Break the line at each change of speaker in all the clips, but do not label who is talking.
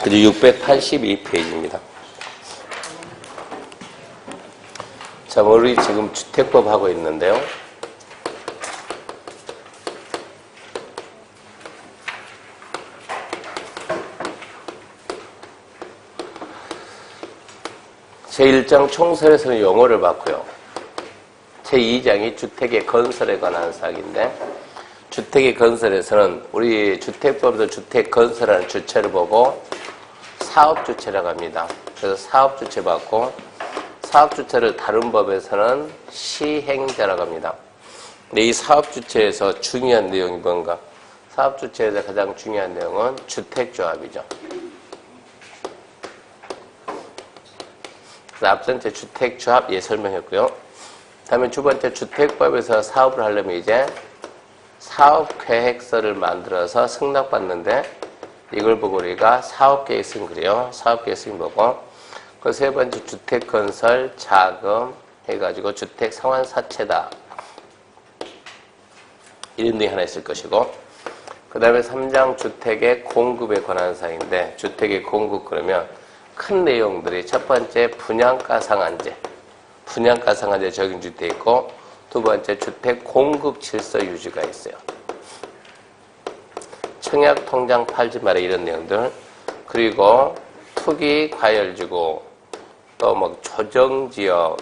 그죠? 682페이지입니다. 자, 우리 지금 주택법 하고 있는데요. 제1장 총설에서는 용어를 봤고요. 제2장이 주택의 건설에 관한 사항인데, 주택의 건설에서는 우리 주택법에서 주택 건설하는 주체를 보고 사업주체라고 합니다. 그래서 사업주체 받고, 사업주체를 다른 법에서는 시행자라고 합니다. 근데 이 사업주체에서 중요한 내용이 뭔가? 사업주체에서 가장 중요한 내용은 주택조합이죠. 그래서 앞선 제 주택조합 예 설명했고요. 다음에 두 번째 주택법에서 사업을 하려면 이제 사업계획서를 만들어서 승낙받는데 이걸 보고 우리가 사업계획서는 그래요. 사업계획서는 보고 그 세 번째 주택건설 자금 해가지고 주택상환사채다 이런 내용이 하나 있을 것이고 그 다음에 3장 주택의 공급에 관한 사항인데 주택의 공급 그러면 큰 내용들이 첫 번째 분양가상한제 분양가상한제 적용주택 있고 두 번째 주택 공급 질서 유지가 있어요. 청약 통장 팔지 마라 이런 내용들 그리고 투기 과열지구 또 뭐 조정지역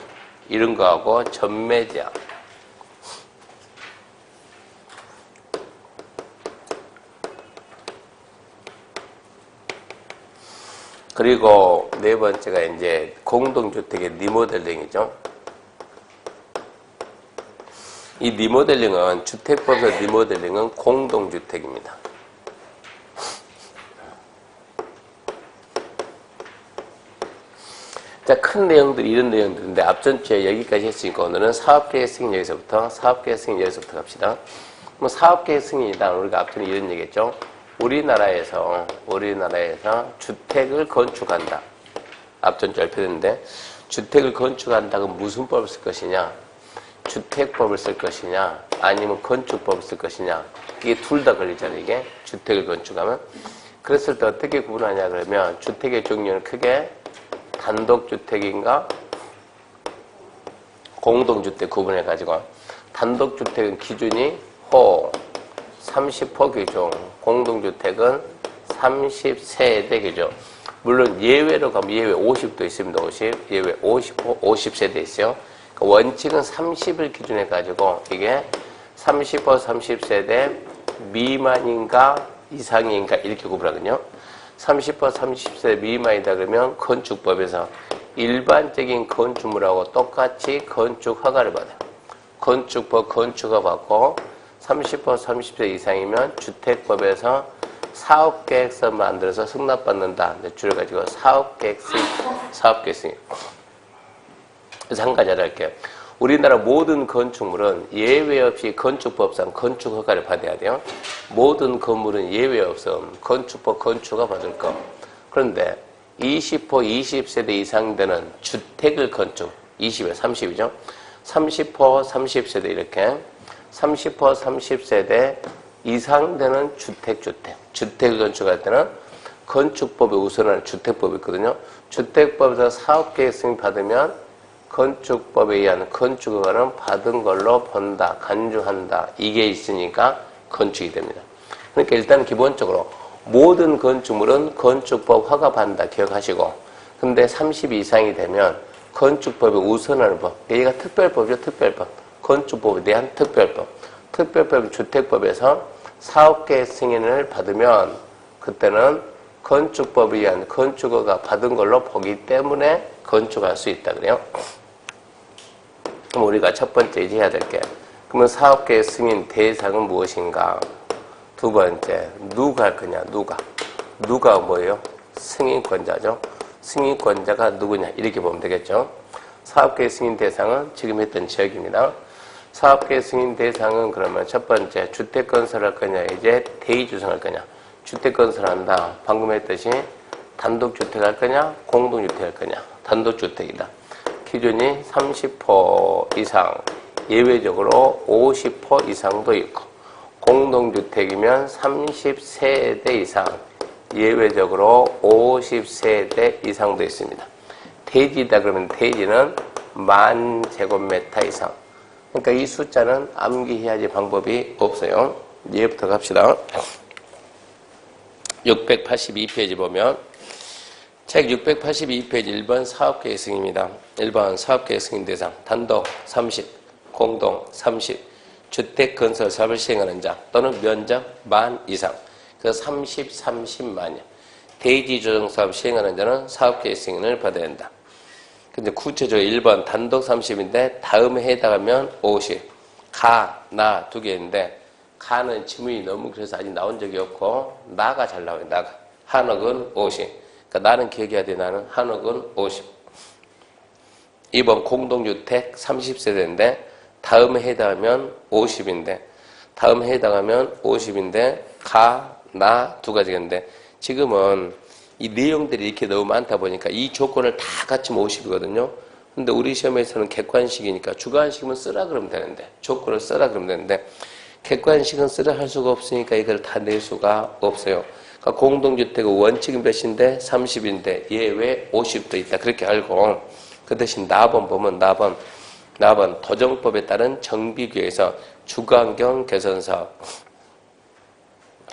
이런 거하고 전매제약 그리고 네 번째가 이제 공동주택의 리모델링이죠. 이 리모델링은 주택법에서 리모델링은 공동주택입니다. 자, 큰 내용들 이런 내용들인데 앞전주에 여기까지 했으니까 오늘은 사업계획 승인 여기서부터 갑시다. 뭐 사업계획 승인이다 우리가 앞전에 이런 얘기했죠. 우리나라에서 주택을 건축한다. 앞전 발표했는데 주택을 건축한다고 무슨 법을 쓸 것이냐? 주택법을 쓸 것이냐? 아니면 건축법을 쓸 것이냐? 이게 둘 다 걸리잖아요. 이게 주택을 건축하면. 그랬을 때 어떻게 구분하냐 그러면 주택의 종류는 크게 단독주택인가 공동주택 구분해가지고 단독주택은 기준이 호 30호 규정, 공동주택은 30세대 규정. 물론 예외로 가면 예외 50도 있습니다. 50, 예외 50세대 있어요. 그러니까 원칙은 30을 기준해가지고 이게 30호 30세대 미만인가 이상인가 이렇게 구분하거든요. 30호 30세대 미만이다 그러면 건축법에서 일반적인 건축물하고 똑같이 건축 허가를 받아요. 건축법 건축허가 받고 30호 30세 이상이면 주택법에서 사업계획서 만들어서 승낙받는다. 줄여가지고 사업계획서. 그래서 한 가지 할게요. 우리나라 모든 건축물은 예외 없이 건축법상 건축허가를 받아야 돼요. 모든 건물은 예외 없음 건축법 건축허가 받을 거. 그런데 20호 20세대 이상 되는 주택을 건축 20에 30이죠. 30호 30세대 이렇게 30호 30세대 이상 되는 주택을 건축할 때는 건축법에 우선하는 주택법이 있거든요. 주택법에서 사업계획 승인 받으면 건축법에 의한 건축허가는 받은 걸로 본다, 간주한다. 이게 있으니까 건축이 됩니다. 그러니까 일단 기본적으로 모든 건축물은 건축법 허가받는다 기억하시고 근데 30 이상이 되면 건축법에 우선하는 법. 얘가 특별법이죠. 특별법. 건축법에 대한 특별법. 특별법 주택법에서 사업계획 승인을 받으면 그때는 건축법에 의한 건축허가 받은 걸로 보기 때문에 건축할 수 있다 그래요. 그럼 우리가 첫 번째 이제 해야 될 게 그러면 사업계획 승인 대상은 무엇인가? 두 번째 누가 할 거냐? 누가 뭐예요? 승인권자죠. 승인권자가 누구냐? 이렇게 보면 되겠죠. 사업계획 승인 대상은 지금 했던 지역입니다. 사업계획 승인 대상은 그러면 첫 번째 주택건설할 거냐 이제 대의주성할 거냐. 주택건설한다. 방금 했듯이 단독주택 할 거냐 공동주택 할 거냐. 단독주택이다. 기준이 30호 이상 예외적으로 50호 이상도 있고 공동주택이면 30세대 이상 예외적으로 50세대 이상도 있습니다. 대지이다 그러면 대지는 10,000제곱미터 이상. 그러니까 이 숫자는 암기해야지 방법이 없어요. 예부터 갑시다. 682페이지 보면 책 682페이지 1번 사업계획 승인입니다. 1번 사업계획 승인 대상 단독 30, 공동 30, 주택건설 사업을 시행하는 자 또는 면적 만 이상 그 30, 30만이요. 대지조정사업 시행하는 자는 사업계획 승인을 받아야 한다. 근데 구체적으로 1번 단독 30인데 다음에 해당하면 50, 가, 나 두 개인데 가는 지문이 너무 그래서 아직 나온 적이 없고 나가 잘 나와요. 나가. 한억은 50. 그러니까 나는 기억해야 돼. 나는 한억은 50. 2번 공동주택 30세대인데 다음에 해당하면 50인데 다음에 해당하면 50인데 가, 나 두 가지인데 지금은 이 내용들이 이렇게 너무 많다 보니까 이 조건을 다 갖추면 50이거든요. 근데 우리 시험에서는 객관식이니까 주관식이면 쓰라 그러면 되는데 조건을 쓰라 그러면 되는데 객관식은 쓰라 할 수가 없으니까 이걸 다 낼 수가 없어요. 그러니까 공동주택의 원칙은 몇인데 30인데 예외 50도 있다. 그렇게 알고 그 대신 나번 보면 나번 도정법에 따른 정비규에서 주거환경 개선사업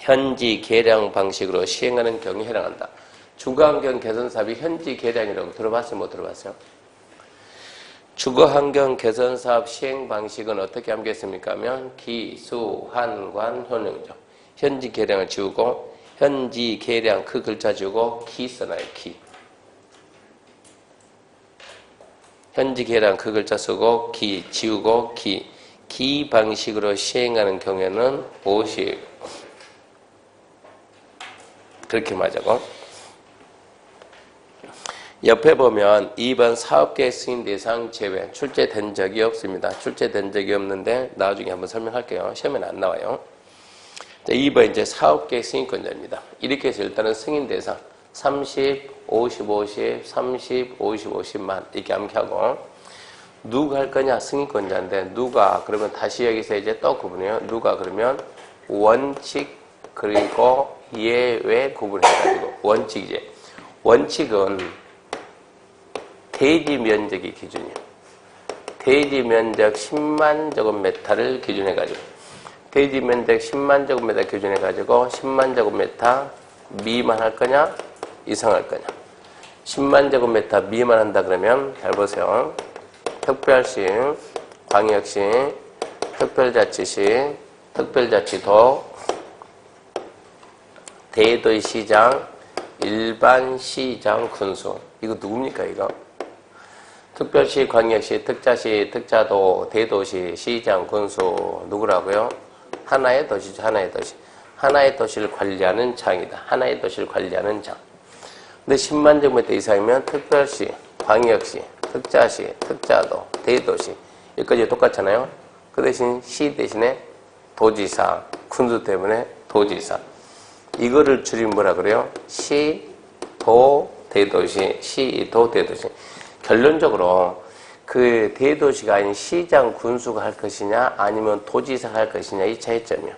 현지 계량 방식으로 시행하는 경우에 해당한다. 주거환경 개선사업이 현지 계량이라고 들어봤어요? 못 들어봤어요? 주거환경 개선사업 시행 방식은 어떻게 하겠습니까? 하면 기, 수, 환, 관, 효능이죠. 현지 계량을 지우고 현지 계량 그 글자 지우고 기 써놔요. 기. 현지 계량 그 글자 쓰고 기 지우고 기 방식으로 시행하는 경우에는 50 그렇게 맞아고 옆에 보면 2번 사업계획 승인 대상 제외 출제된 적이 없습니다. 출제된 적이 없는데 나중에 한번 설명할게요. 시험에는 안 나와요. 2번 이제 사업계획 승인권자입니다. 이렇게 해서 일단은 승인 대상 30, 50, 50, 30, 50, 50만 이렇게 암기하고 누가 할 거냐 승인권자인데 누가 그러면 다시 여기서 이제 또 구분해요. 누가 그러면 원칙 그리고 예외 구분해가지고 원칙이제 원칙은 대지 면적이 기준이에요. 대지 면적 10만 제곱미터를 기준해가지고 대지 면적 10만 제곱미터 기준해가지고 10만 제곱미터 미만 할 거냐 이상 할 거냐 10만 제곱미터 미만 한다 그러면 잘 보세요. 특별시, 광역시, 특별자치시, 특별자치도, 대도시장, 일반시장 군수 이거 누굽니까 이거? 특별시, 광역시, 특자시, 특자도, 대도시, 시장, 군수 누구라고요? 하나의 도시죠. 하나의 도시. 하나의 도시를 관리하는 장이다. 하나의 도시를 관리하는 장. 근데 10만 제곱미터 이상이면 특별시, 광역시, 특자시, 특자도, 대도시 여기까지 똑같잖아요. 그 대신 시 대신에 도지사, 군수 때문에 도지사 이거를 줄이면 뭐라 그래요? 시, 도, 대도시, 시, 도, 대도시 결론적으로 그 대도시가 아닌 시장, 군수가 할 것이냐 아니면 도지사가 할 것이냐 이 차이점이요.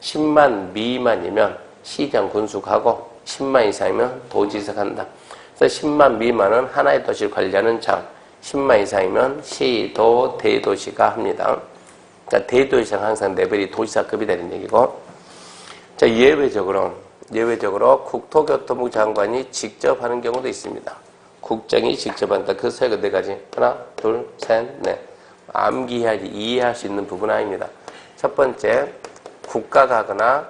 10만 미만이면 시장, 군수가 하고 10만 이상이면 도지사가 한다. 그래서 10만 미만은 하나의 도시를 관리하는 장, 10만 이상이면 시, 도, 대도시가 합니다. 그러니까 대도시장 항상 레벨이 도지사급이 되는 얘기고 자 예외적으로 국토교통부 장관이 직접 하는 경우도 있습니다. 국장이 직접 한다. 그 사이가 네 가지. 하나, 둘, 셋, 넷. 암기해야지 이해할 수 있는 부분 아닙니다. 첫 번째, 국가가 하거나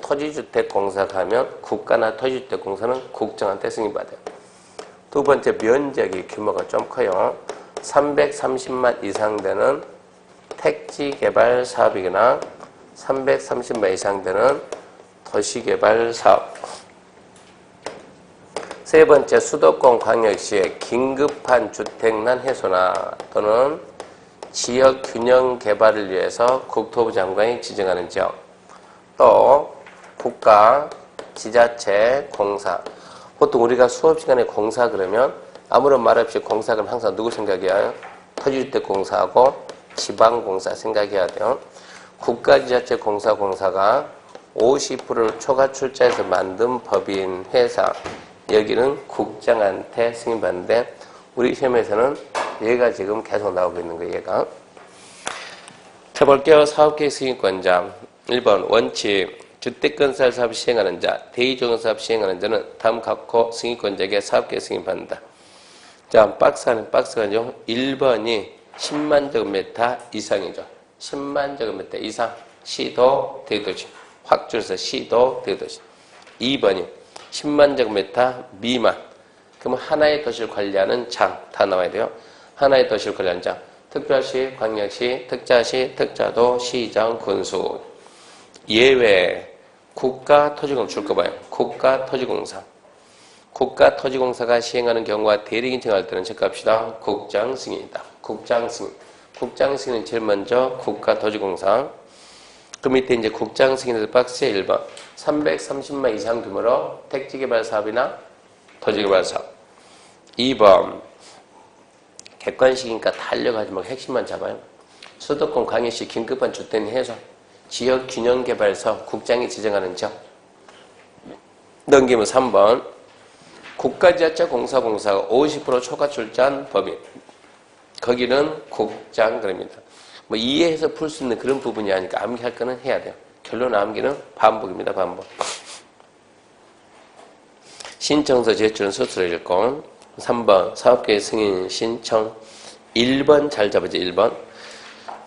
토지주택공사가 하면 국가나 토지주택공사는 국정한테 승인받아요. 두 번째, 면적이 규모가 좀 커요. 330만 이상 되는 택지개발 사업이거나 330만 이상 되는 도시개발 사업. 세 번째, 수도권 광역시의 긴급한 주택난 해소나 또는 지역 균형 개발을 위해서 국토부 장관이 지정하는 지역. 또 국가, 지자체, 공사. 보통 우리가 수업 시간에 공사 그러면 아무런 말 없이 공사 그러면 항상 누구 생각해야 해요? 토지주택공사하고 지방공사 생각해야 돼요. 국가, 지자체, 공사가 50%를 초과 출자해서 만든 법인 회사, 여기는 국장한테 승인받는데 우리 시험에서는 얘가 지금 계속 나오고 있는 거예요. 얘가. 자, 볼게요. 사업계획 승인권자 1번 원칙 주택건설 사업 시행하는 자, 대의조건사업 시행하는 자는 다음 각호 승인권자에게 사업계획 승인받는다. 자, 박스가죠. 1번이 10만 제곱미터 이상이죠. 10만 제곱미터 이상 시도 대도시. 확 줄여서 시도 대도시. 2번이 10만 제곱미터 미만. 그럼 하나의 도시를 관리하는 장 다 나와야 돼요. 하나의 도시를 관리하는 장. 특별시, 광역시, 특자시, 특자도, 시장, 군수. 예외 국가토지공사 줄 거 봐요. 국가토지공사. 국가토지공사가 시행하는 경우와 대리인 청할 때는 체크합시다. 국장승인이다. 국장승인. 국장승인은 제일 먼저 국가토지공사. 그 밑에 이제 국장승인에서 박스에 1번 330만 이상 규모로 택지개발사업이나 토지개발사업. 2번 객관식이니까 다 하려고 말고 핵심만 잡아요. 수도권 광역시 긴급한 주택 해소. 지역균형개발서 국장이 지정하는 지역. 넘기면 3번 국가지하철공사가 50% 초과 출자한 법인. 거기는 국장 그럽니다. 뭐 이해해서 풀 수 있는 그런 부분이 아니니까 암기할 거는 해야 돼요. 결론 암기는 반복입니다. 반복. 신청서 제출은 스스로 읽고. 3번 사업계획 승인 신청. 1번 잘 잡아줘. 1번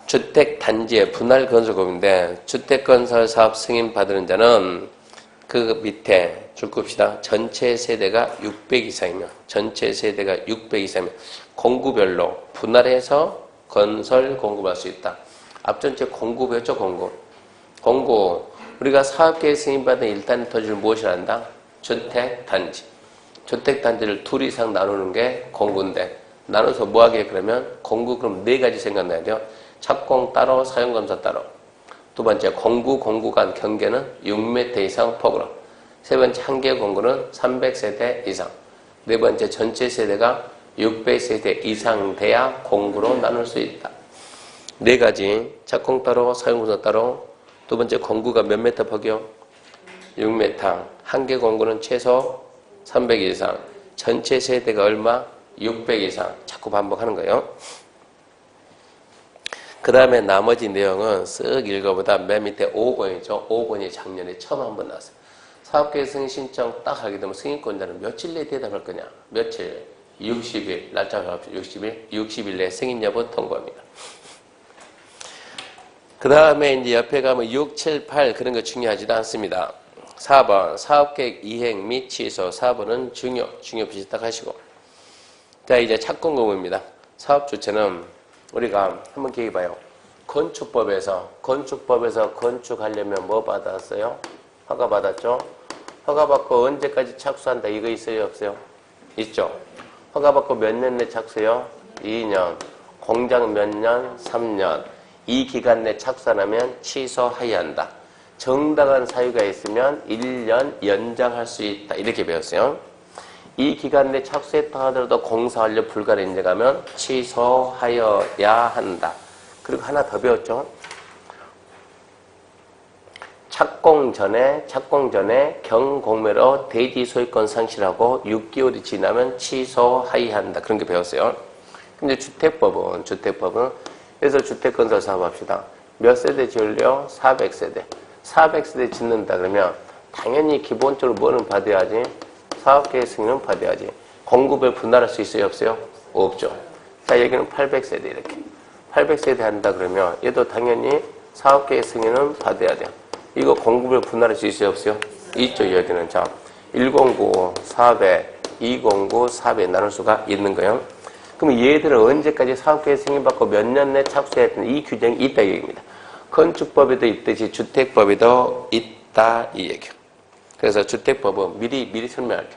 주택단지의 분할 건설법인데 주택건설 사업 승인 받는 자는 그 밑에 줄 겁시다. 전체 세대가 600 이상이면 전체 세대가 600 이상이면 공구별로 분할해서 건설 공급할 수 있다. 앞전체 공구 배웠죠. 공구 우리가 사업계획 승인받은 1단위 토지를 무엇이라 한다? 주택단지. 주택단지를 둘 이상 나누는 게 공구인데 나눠서 뭐하게 그러면 공구 그럼 4가지 생각나야 돼요. 착공 따로, 사용검사 따로. 두 번째, 공구 간 경계는 6m 이상 폭으로. 세 번째, 한 개 공구는 300세대 이상. 네 번째, 전체 세대가 600세대 이상 돼야 공구로 나눌 수 있다. 4가지, 착공 따로, 사용검사 따로. 두 번째, 공구가 몇 m 폭이요? 6m. 한 개 공구는 최소 300 이상. 전체 세대가 얼마? 600 이상. 자꾸 반복하는 거예요. 그 다음에 나머지 내용은 쓱 읽어보다 맨 밑에 5번이죠. 5번이 작년에 처음 한번 나왔어요. 사업계획 승인 신청 딱 하게 되면 승인권자는 며칠 내에 대답할 거냐? 며칠? 60일. 날짜가 합시다. 60일 내에 승인 여부 통보합니다. 그 다음에 이제 옆에 가면 6, 7, 8 그런 거 중요하지도 않습니다. 4번 사업계획 이행 및 취소. 4번은 중요 표시 딱 하시고. 자, 이제 착공금입니다. 사업 주체는 우리가 한번 기억해봐요. 건축법에서 건축하려면 뭐 받았어요? 허가 받았죠? 허가 받고 언제까지 착수한다 이거 있어요? 없어요? 있죠? 허가 받고 몇 년 내 착수요? 2년. 공장 몇 년? 3년. 이 기간 내 착수 안 하면 취소하여야 한다. 정당한 사유가 있으면 1년 연장할 수 있다. 이렇게 배웠어요. 이 기간 내 착수했다 하더라도 공사 완료 불가를 인정하면 취소하여야 한다. 그리고 하나 더 배웠죠. 착공 전에 경공매로 대지 소유권 상실하고 6개월이 지나면 취소하여야 한다. 그런 게 배웠어요. 근데 주택법은 그래서 주택건설 사업 합시다. 몇 세대 지을래요? 400세대. 400세대 짓는다 그러면 당연히 기본적으로 뭐는 받아야지? 사업계획 승인은 받아야지. 공급을 분할할 수 있어요? 없어요? 없죠. 자, 여기는 800세대 이렇게. 800세대 한다 그러면 얘도 당연히 사업계획 승인은 받아야 돼요. 이거 공급을 분할할 수 있어요? 없어요? 있죠. 여기는. 자, 109, 400, 209, 400 나눌 수가 있는 거예요. 그럼 얘들은 언제까지 사업계획 승인받고 몇 년 내 착수해야 되는 이 규정이 있다 이 얘기입니다. 건축법에도 있듯이 주택법에도 있다 이 얘기예요. 그래서 주택법은 미리 설명할게요.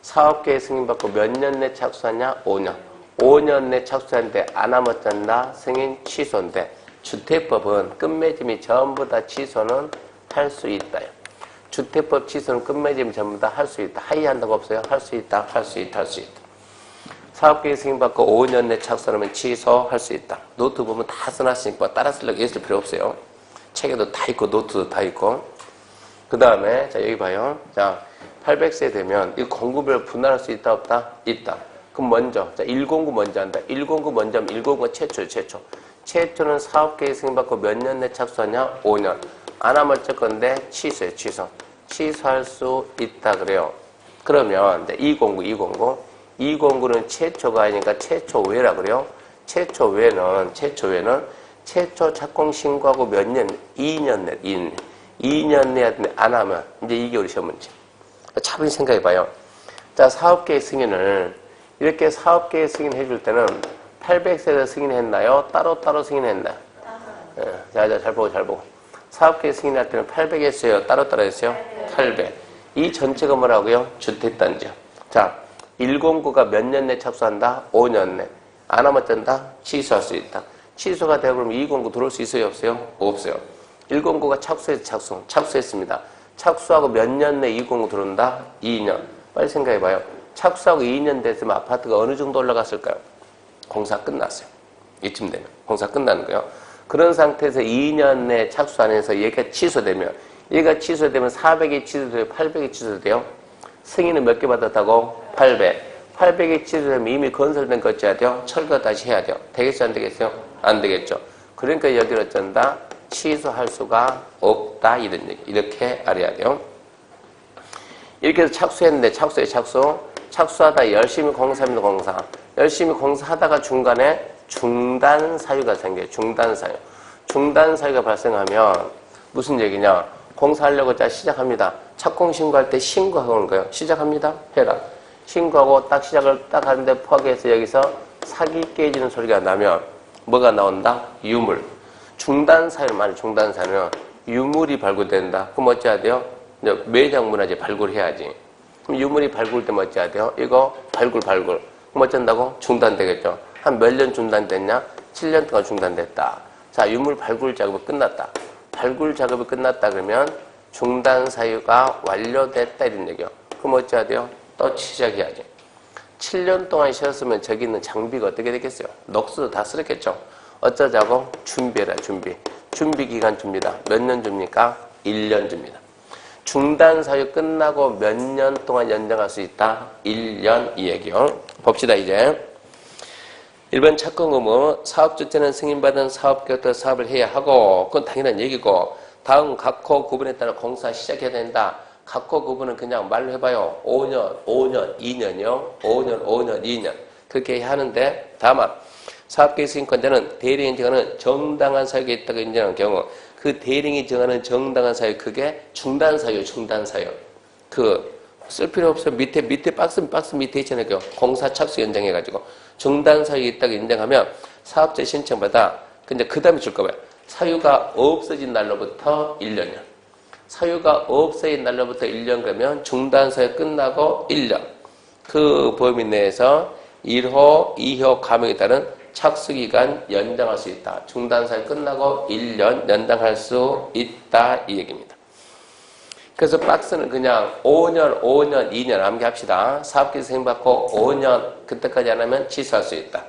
사업계획 승인받고 몇 년 내 착수하냐? 5년. 5년 내 착수하는데 안 하면 승인 취소인데 주택법은 끝맺음이 전부 다 취소는 할 수 있다요. 주택법 취소는 끝맺음이 전부 다 할 수 있다. 하이한다고 없어요? 할 수 있다. 사업계획 승인받고 5년 내 착수하면 취소할 수 있다. 노트 보면 다 써놨으니까 따라 쓰려고 애쓸 필요 없어요. 책에도 다 있고 노트도 다 있고. 그 다음에 자 여기 봐요. 자 800세 되면 이 공급을 분할할 수 있다 없다? 있다. 그럼 먼저 자 109 먼저 한다. 109 먼저 하면 109가 최초. 최초는 사업계획 승인받고 몇 년 내 착수하냐? 5년. 안 하면 어쩔 건데 취소해. 취소할 수 있다 그래요. 그러면 209는 최초가 아니니까 최초외라 그래요. 최초외는 최초 착공 신고하고 몇 년? 2년 내. 2년 내야 되는데 안 하면 이제 이게 우리 시험 문제. 차분히 생각해봐요. 자 사업계획 승인을 이렇게 사업계획 승인해 줄 때는 800세대 승인했나요? 따로따로 승인했나요? 자, 잘 보고. 사업계획 승인할 때는 800 했어요? 따로따로 했어요? 800. 이 전체가 뭐라고요? 주택단지요. 자, 109가 몇 년 내 착수한다? 5년 내. 안 하면 뜬다? 취소할 수 있다. 취소가 되고 그러면 209 들어올 수 있어요? 없어요? 없어요. 109가 착수했습니다. 착수하고 몇 년 내 209 들어온다? 2년. 빨리 생각해봐요. 착수하고 2년 됐으면 아파트가 어느 정도 올라갔을까요? 공사 끝났어요. 이쯤 되면. 공사 끝나는 거예요. 그런 상태에서 2년 내 착수 안 해서 얘가 취소되면 400이 취소돼요? 800이 취소돼요? 승인은 몇 개 받았다고? 800. 800이 취소되면 이미 건설된 거 어찌해야 돼요? 철거 다시 해야 돼요. 되겠어요? 안 되겠어요? 안 되겠죠. 그러니까 여기를 어쩐다? 취소할 수가 없다. 이런 얘기. 이렇게 알아야 돼요. 이렇게 해서 착수했는데 착수하다 열심히 공사합니다. 열심히 공사하다가 중간에 중단 사유가 생겨요. 중단 사유가 발생하면 무슨 얘기냐? 공사하려고 자 시작합니다. 착공 신고할 때 신고하고 오는 거예요. 시작합니다. 해라. 신고하고 딱 시작을 딱 하는데 포기해서 여기서 사기 깨지는 소리가 나면 뭐가 나온다? 유물. 중단 사유는 유물이 발굴된다. 그럼 어찌해야 돼요? 매장 문화재 발굴해야지. 그럼 유물이 발굴되면 어찌해야 돼요? 이거 발굴. 그럼 어쩐다고? 중단되겠죠. 한 몇 년 중단됐냐? 7년 동안 중단됐다. 자, 유물 발굴 작업이 끝났다. 발굴 작업이 끝났다 그러면 중단 사유가 완료됐다 이런 얘기요. 그럼 어찌해야 돼요? 또 시작해야지. 7년 동안 쉬었으면 저기 있는 장비가 어떻게 되겠어요? 녹수도 다 쓰렸겠죠. 어쩌자고? 준비해라. 준비 기간 줍니다. 몇 년 줍니까? 1년 줍니다. 중단 사유 끝나고 몇 년 동안 연장할 수 있다? 1년 이 얘기요. 봅시다 이제. 1번 착공 의무, 사업주체는 승인받은 사업계획부터 사업을 해야 하고, 그건 당연한 얘기고, 다음 각호 구분에 따라 공사 시작해야 된다. 각호 구분은 그냥 말로 해봐요. 5년, 2년이요. 5년, 2년. 그렇게 해야 하는데, 다만, 사업계획 승인권자는 대리인이 정하는 정당한 사유가 있다고 인정하는 경우, 그 대리인이 정하는 정당한 사유, 그게 중단 사유. 쓸 필요 없어요. 밑에 박스 밑에 있잖아요. 공사 착수 연장해가지고. 중단 사유가 있다고 인정하면 사업자 신청받아. 근데 그 다음에 줄 거예요. 사유가 없어진 날로부터 1년이요. 사유가 없어진 날로부터 1년 그러면 중단 사유 끝나고 1년. 그 범위 내에서 1호, 2호 감액에 따른 착수기간 연장할 수 있다. 중단 사유 끝나고 1년 연장할 수 있다. 이 얘기입니다. 그래서 박스는 그냥 5년, 2년 암기합시다. 사업계획 승인받고 5년 그때까지 안 하면 취소할 수 있다.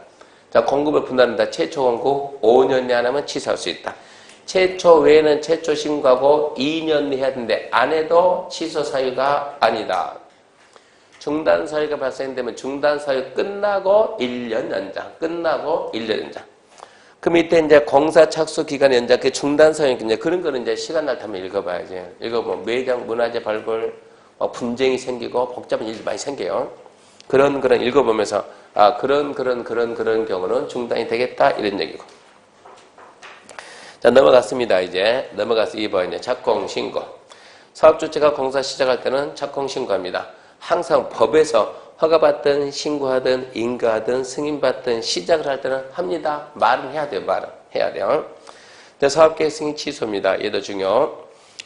자, 공급을 분할한다. 최초 공급 5년 내에 안 하면 취소할 수 있다. 최초 외에는 최초 신고하고 2년 내에 해야 되는데 안 해도 취소 사유가 아니다. 중단 사유가 발생되면 중단 사유 끝나고 1년 연장. 그 밑에 이제 공사 착수 기간 연장, 그 중단 사유, 이제 그런 거는 이제 시간 날 타면 읽어봐야지. 읽어보면 매장 문화재 발굴, 분쟁이 생기고 복잡한 일이 많이 생겨요. 그런 읽어보면서, 그런 경우는 중단이 되겠다, 이런 얘기고. 자, 넘어갔습니다, 이제. 넘어가서 2번, 이제 착공 신고. 사업주체가 공사 시작할 때는 착공 신고합니다. 항상 법에서 허가받든 신고하든 인가하든 승인받든 시작을 할 때는 합니다. 말은 해야 돼요. 해야 돼요. 사업계획 승인 취소입니다. 얘도 중요.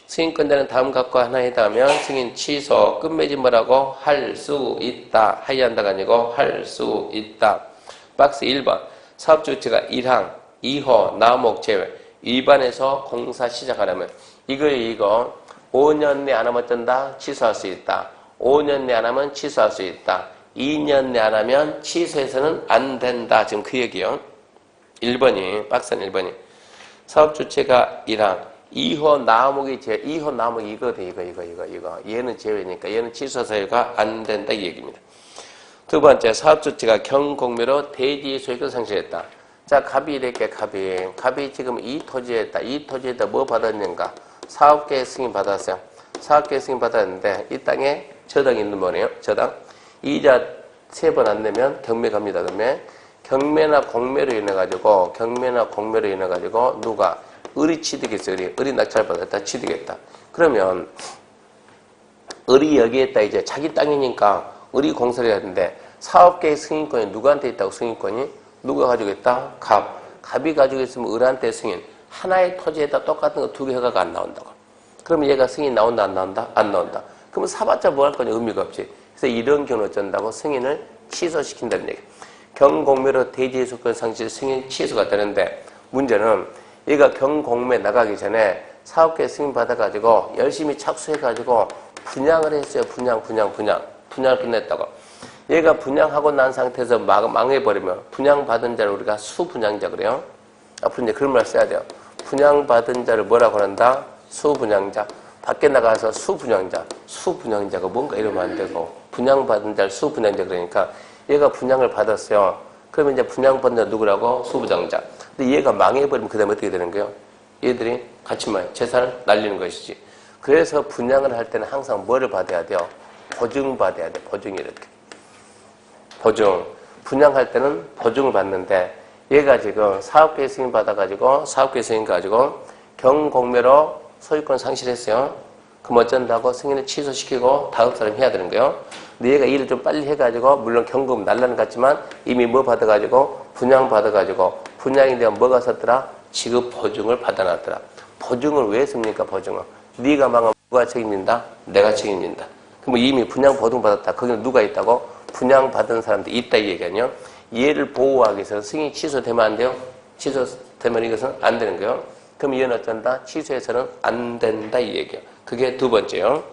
승인권자는 다음 각과 하나에 해당하면 승인 취소 끝맺이 뭐라고? 할 수 있다. 하야한다가 아니고 할 수 있다. 박스 1번 사업주체가 1항 2호 나목 제외 위반해서 공사 시작하려면 이거 5년 내 안 하면 어쩐다? 취소할 수 있다. 5년 내 안 하면 취소할 수 있다. 2년 내 안 하면 취소해서는 안 된다. 지금 그 얘기요. 1번이, 박스는 1번이. 사업 주체가 1항, 2호 나목이 2호 나목이 이거든, 이거. 얘는 제외니까 얘는 취소 사유가 안 된다, 이 얘기입니다. 두 번째, 사업 조치가 경공매로 대지 소유권 상실했다. 자, 갑이 이렇게 갑이 지금 이 토지에 있다. 이 토지에다 뭐 받았는가? 사업계획 승인 받았어요. 사업계획 승인 받았는데 이 땅에 저당이 있는 거네요. 저당. 이자 3번 안 내면 경매 갑니다. 그러면 경매나 공매로 인해 가지고 누가 을이 취득했어요. 을이 낙찰받았다. 취득했다. 그러면 을이 여기에 있다. 이제 자기 땅이니까 을이 공사를 해야 되는데 사업계획 승인권이 누구한테 있다고? 승인권이 누가 가지고 있다? 갑이 가지고 있으면 을한테 승인. 하나의 토지에다 똑같은 거 2개 허가가 안 나온다고. 그러면 얘가 승인 나온다, 안 나온다? 안 나온다. 그러면 사봤자 뭐 할 거냐? 의미가 없지. 그래서 이런 경우는 어쩐다고? 승인을 취소시킨다는 얘기. 경공매로 대지의 소유권 상실 승인 취소가 되는데 문제는 얘가 경공매 나가기 전에 사업계획 승인 받아가지고 열심히 착수해가지고 분양을 했어요. 분양을 끝냈다고. 얘가 분양하고 난 상태에서 망해버리면 분양받은 자를 우리가 수분양자 그래요. 앞으로 이제 그런 말 써야 돼요. 분양받은 자를 뭐라고 한다? 수분양자. 밖에 나가서 수분양자가 뭔가 이러면 안 되고 분양받은 자를 수분양자 그러니까 얘가 분양을 받았어요. 그러면 이제 분양받은 자 누구라고? 수분양자. 근데 얘가 망해버리면 그 다음에 어떻게 되는 거예요? 얘들이 같이 재산을 날리는 것이지. 그래서 분양을 할 때는 항상 뭐를 받아야 돼요? 보증받아야 돼. 보증이 이렇게. 보증. 분양할 때는 보증을 받는데 얘가 지금 사업계획 승인 받아가지고 경공매로 소유권 상실했어요. 그럼 어쩐다고? 승인을 취소시키고 다음 사람이 해야 되는 거예요. 근데 얘가 일을 좀 빨리 해가지고 물론 경금 날라는 것 같지만 이미 뭐 받아가지고 분양 받아가지고 분양이 되면 뭐가 썼더라? 지급 보증을 받아놨더라. 보증을 왜 씁니까? 보증을. 네가 망하면 누가 책임진다? 내가 책임진다. 그럼 이미 분양 보증 받았다. 거기는 누가 있다고? 분양 받은 사람들이 있다 이 얘기 아니에요? 얘를 보호하기 위해서 승인 취소되면 안 돼요? 취소되면 이것은 안 되는 거예요. 그럼 얘는 어쩐다? 취소해서는 안 된다 이 얘기예요. 그게 두 번째요.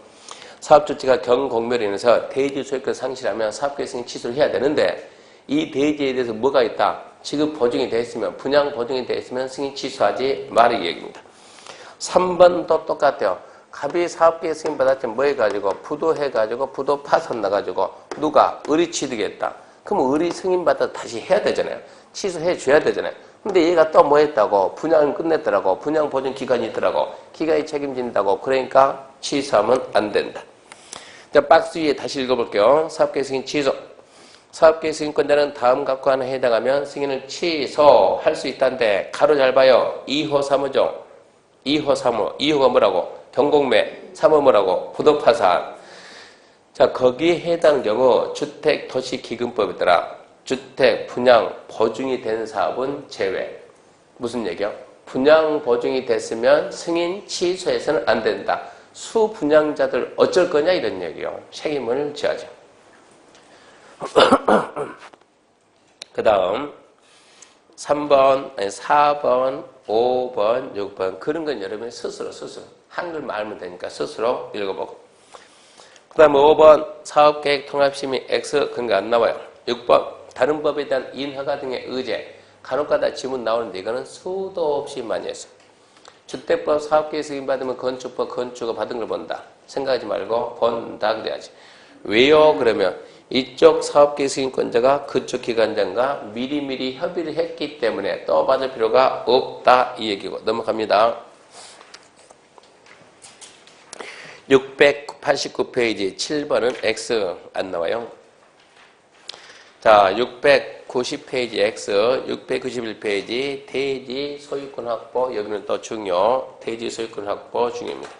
사업조치가 경공매로 인해서 대지 소유권 상실하면 사업계획 승인 취소를 해야 되는데 이 대지에 대해서 뭐가 있다? 지급 보증이 돼 있으면 분양 보증이 돼 있으면 승인 취소하지 말이 이 얘기입니다. 3번도 똑같아요. 갑이 사업계획 승인 받았지만 뭐 해가지고 부도해가지고 부도 파손 나가지고 누가? 을이 취득했다. 그럼 을이 승인 받아서 다시 해야 되잖아요. 취소해 줘야 되잖아요. 근데 얘가 또 뭐 했다고? 분양을 끝냈더라고. 분양 보증 기간이 있더라고. 기간이 책임진다고. 그러니까 취소하면 안 된다. 자, 박스 위에 다시 읽어볼게요. 사업계획 승인 취소. 사업계획 승인권자는 다음 각호 하나에 해당하면 승인을 취소할 수 있다는데 가로 잘 봐요. 2호 3호죠. 2호 3호. 2호가 뭐라고? 경공매. 3호 뭐라고? 부도 파산. 자, 거기에 해당 경우 주택도시기금법이더라. 주택, 분양, 보증이 된 사업은 제외. 무슨 얘기야? 분양 보증이 됐으면 승인 취소해서는 안 된다. 수분양자들 어쩔 거냐 이런 얘기요. 책임을 져야죠. 그 다음 3번, 4번, 5번, 6번 그런 건 여러분이 스스로 한글만 알면 되니까 스스로 읽어보고 그 다음 5번 사업계획 통합심의 X 그런 거 안 나와요. 6번 다른 법에 대한 인허가 등의 의제 간혹가다 지문 나오는데 이거는 수도 없이 많이 했어요. 주택법 사업계획 승인받으면 건축법 건축가 받은 걸 본다. 생각하지 말고 본다 그래야지. 왜요? 그러면 이쪽 사업계획 승인권자가 그쪽 기관장과 미리미리 협의를 했기 때문에 또 받을 필요가 없다 이 얘기고 넘어갑니다. 689페이지 7번은 X 안 나와요. 자, 690페이지 X, 691페이지 대지 소유권 확보 여기는 또 중요. 대지 소유권 확보 중요합니다.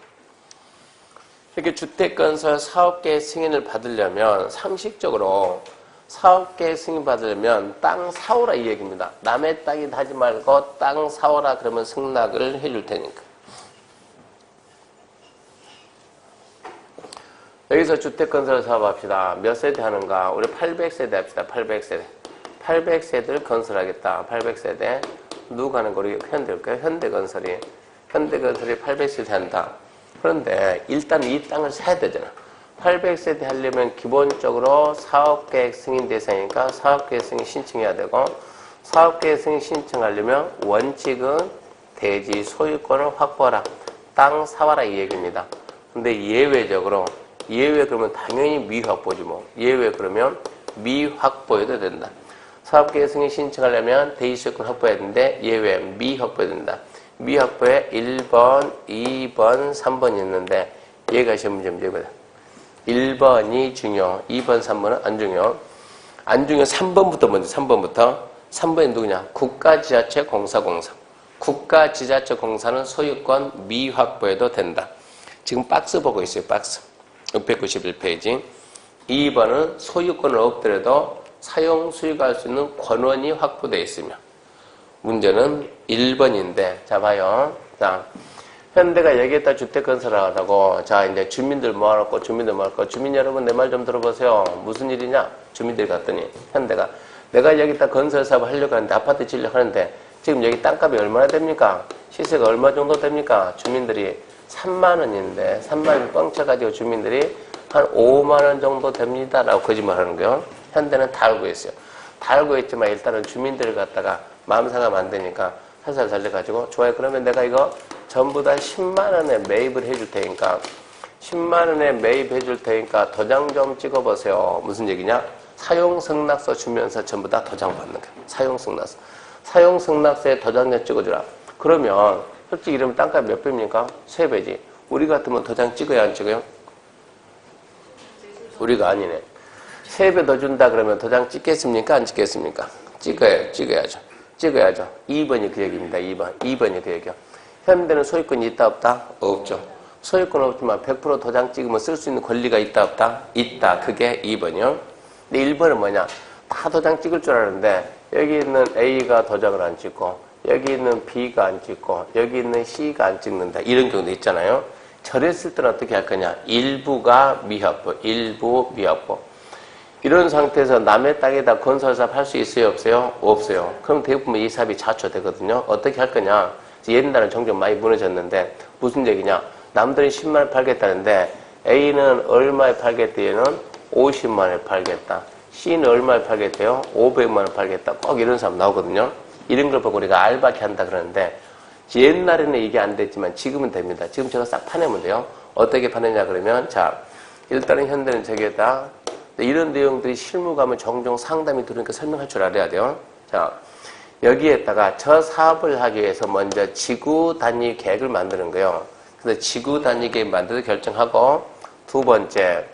이렇게 주택건설 사업계획 승인을 받으려면 상식적으로 사업계획 승인 받으려면 땅 사오라 이 얘기입니다. 남의 땅이 하지 말고 땅 사오라 그러면 승낙을 해줄 테니까. 여기서 주택건설 사업합시다. 몇 세대 하는가? 우리 800세대 합시다. 800세대. 800세대를 건설하겠다. 800세대. 누가 하는 거? 우리 현대일까요? 현대건설이 800세대 한다. 그런데 일단 이 땅을 사야 되잖아. 800세대 하려면 기본적으로 사업계획 승인 대상이니까 사업계획 승인 신청해야 되고 사업계획 승인 신청하려면 원칙은 대지 소유권을 확보하라. 땅 사와라 이 얘기입니다. 근데 예외적으로 예외 그러면 당연히 미확보지 뭐. 예외 그러면 미확보해도 된다. 사업계획 승인 신청하려면 대지소유권 확보해야 되는데 예외 미확보해야 된다. 미확보에 1번, 2번, 3번이 있는데 얘가 시험 문제 문제거든. 1번이 중요, 2번, 3번은 안 중요. 안 중요 3번부터 먼저 3번부터. 3번이 누구냐? 국가지자체공사. 국가지자체공사는 소유권 미확보해도 된다. 지금 박스 보고 있어요. 박스. 691페이지. 2번은 소유권을 없더라도 사용, 수익할 수 있는 권원이 확보되어 있으며 문제는 1번인데 자 봐요. 자 현대가 여기에다 주택 건설하라고 자 이제 주민들 모아놓고 주민 여러분 내 말 좀 들어보세요. 무슨 일이냐? 주민들이 갔더니 현대가 내가 여기다 건설 사업 하려고 하는데 아파트 지으려고 하는데 지금 여기 땅값이 얼마나 됩니까? 시세가 얼마 정도 됩니까? 주민들이 3만 원인데 3만 원 뻥 쳐가지고 주민들이 한 5만 원 정도 됩니다 라고 거짓말하는 거예요. 현대는 다 알고 있어요. 다 알고 있지만 일단은 주민들을 갖다가 마음 상하면 안 되니까 살살 살려가지고 좋아요. 그러면 내가 이거 전부 다 10만 원에 매입을 해줄 테니까 10만 원에 매입해 줄 테니까 도장 좀 찍어보세요. 무슨 얘기냐? 사용승낙서 주면서 전부 다 도장 받는 거예요. 사용승낙서. 사용승낙서에 도장 좀 찍어주라. 그러면 솔직히 이러면 땅값 몇 배입니까? 3배지. 우리 같으면 도장 찍어야 안 찍어요? 우리가 아니네. 3배 더 준다 그러면 도장 찍겠습니까? 안 찍겠습니까? 찍어야죠. 2번이 그 얘기입니다. 2번이 그 얘기야. 현대는 소유권이 있다 없다? 없죠. 소유권 없지만 100% 도장 찍으면 쓸 수 있는 권리가 있다 없다? 있다. 그게 2번이요. 근데 1번은 뭐냐? 다 도장 찍을 줄 아는데 여기 있는 A가 도장을 안 찍고 여기 있는 B가 안 찍고 여기 있는 C가 안 찍는다. 이런 경우도 있잖아요. 저랬을 때는 어떻게 할 거냐? 일부가 미확보, 일부 미확보. 이런 상태에서 남의 땅에다 건설사업 할 수 있어요? 없어요? 없어요. 그럼 대부분 이 사업이 자초되거든요. 어떻게 할 거냐? 옛날은 종종 많이 무너졌는데 무슨 얘기냐? 남들이 10만 원 팔겠다는데 A는 얼마에 팔겠대? 얘는 50만 원에 팔겠다. C는 얼마에 팔겠대요? 500만 원 팔겠다. 꼭 이런 사람 나오거든요. 이런 걸 보고 우리가 알바키 한다 그러는데 옛날에는 이게 안 됐지만 지금은 됩니다. 지금 제가 싹 파내면 돼요. 어떻게 파내냐 그러면 자 일단은 현대는 저기에다 이런 내용들이 실무 가면 종종 상담이 들으니까 설명할 줄 알아야 돼요. 자 여기에다가 저 사업을 하기 위해서 먼저 지구 단위 계획을 만드는 거예요. 그래서 지구 단위 계획 만들어서 결정하고 두 번째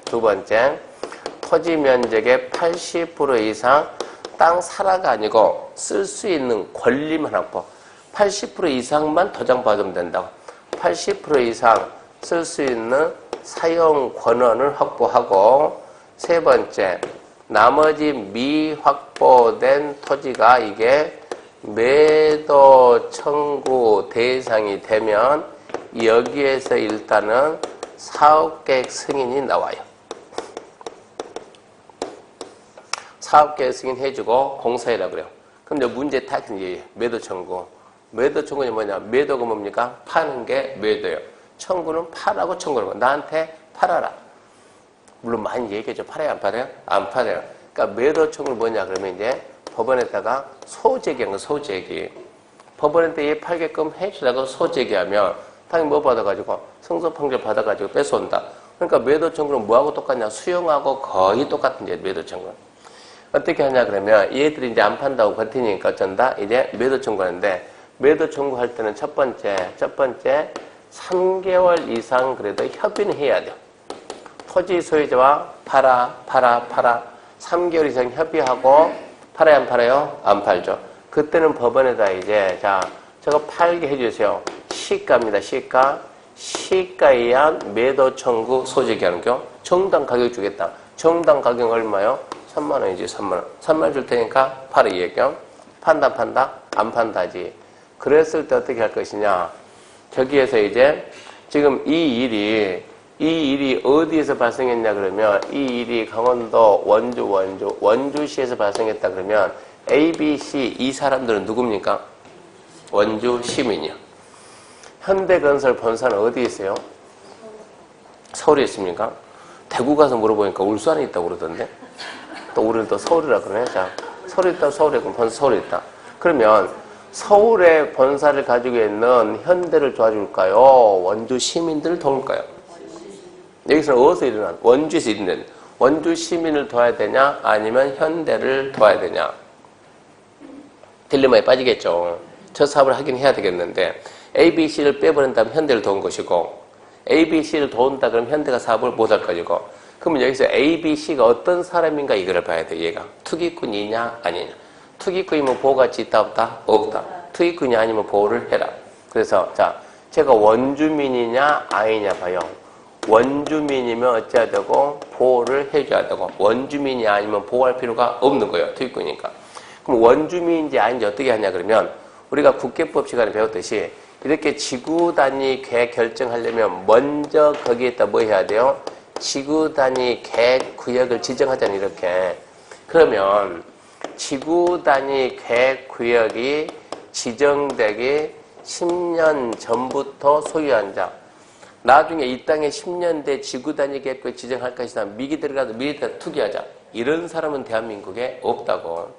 토지 면적의 80% 이상 땅 사라가 아니고 쓸 수 있는 권리만 확보. 80% 이상만 도장 받으면 된다고. 80% 이상 쓸 수 있는 사용 권한을 확보하고 세 번째, 나머지 미확보된 토지가 이게 매도 청구 대상이 되면 여기에서 일단은 사업계획 승인이 나와요. 사업계획 승인 해주고 공사해라 그래요. 그럼 이제 문제 딱 이제 매도 청구. 매도 청구는 뭐냐? 매도가 뭡니까? 파는 게 매도예요. 청구는 파라고 청구하는 거. 나한테 팔아라. 물론 많이 얘기해줘. 팔아요? 안 팔아요? 안 팔아요. 그러니까 매도 청구는 뭐냐? 그러면 이제 법원에다가 소제기한 거, 소제기. 법원한테 얘 팔게끔 해주다가 소제기하면 당연히 뭐 받아가지고 승소판결 받아가지고 뺏어온다. 그러니까 매도 청구는 뭐하고 똑같냐? 수용하고 거의 똑같은 이제 매도 청구. 어떻게 하냐 그러면 얘들이 이제 안 판다고 버티니까 어쩐다? 이제 매도 청구하는데 매도 청구할 때는 첫 번째 3개월 이상 그래도 협의는 해야 돼요. 토지 소유자와 팔아 3개월 이상 협의하고 팔아요 안 팔아요? 안 팔죠. 그때는 법원에다 이제 자 저거 팔게 해주세요. 시가입니다. 시가에 의한 매도 청구 소제기하는 거. 정당 가격 주겠다. 정당 가격 얼마요? 3만 원이지 3만 원. 3만 원 줄 테니까 팔아 이 얘기요. 판다? 안 판다지. 그랬을 때 어떻게 할 것이냐. 저기에서 이제 지금 이 일이 어디에서 발생했냐 그러면 이 일이 강원도 원주시에서 발생했다 그러면 A, B, C 이 사람들은 누굽니까? 원주 시민이요. 현대건설 본사는 어디에 있어요? 서울에 있습니까? 대구 가서 물어보니까 울산에 있다고 그러던데. 또 우리는 또 서울이라 그러네. 자, 서울에 있다, 그럼 본사 서울에 있다. 그러면 서울에 본사를 가지고 있는 현대를 도와줄까요? 원주 시민들을 도울까요? 여기서는 어디서 일어난? 원주에서 일어난. 원주 시민을 도와야 되냐? 아니면 현대를 도와야 되냐? 딜레마에 빠지겠죠. 저 사업을 하긴 해야 되겠는데 A, B, C를 빼버린다면 현대를 도운 것이고 A, B, C를 도운다 그러면 현대가 사업을 못할 것이고 그러면 여기서 A, B, C가 어떤 사람인가 이거를 봐야 돼. 얘가 투기꾼이냐 아니냐. 투기꾼이면 보호가치 있다 없다? 없다. 투기꾼이 아니면 보호를 해라. 그래서 자 제가 원주민이냐 아니냐 봐요. 원주민이면 어찌해야 되고 보호를 해줘야 되고 원주민이 아니면 보호할 필요가 없는 거예요. 투기꾼이니까. 그럼 원주민인지 아닌지 어떻게 하냐 그러면 우리가 국계법 시간에 배웠듯이 이렇게 지구 단위 계획 결정하려면 먼저 거기에다 뭐 해야 돼요? 지구 단위 계획 구역을 지정하잖아요. 이렇게. 그러면 지구 단위 계획 구역이 지정되기 10년 전부터 소유한 자. 나중에 이 땅에 10년 뒤 지구 단위 계획 구역 지정할 것이다. 미기 들어가도 미리 투기하자. 이런 사람은 대한민국에 없다고.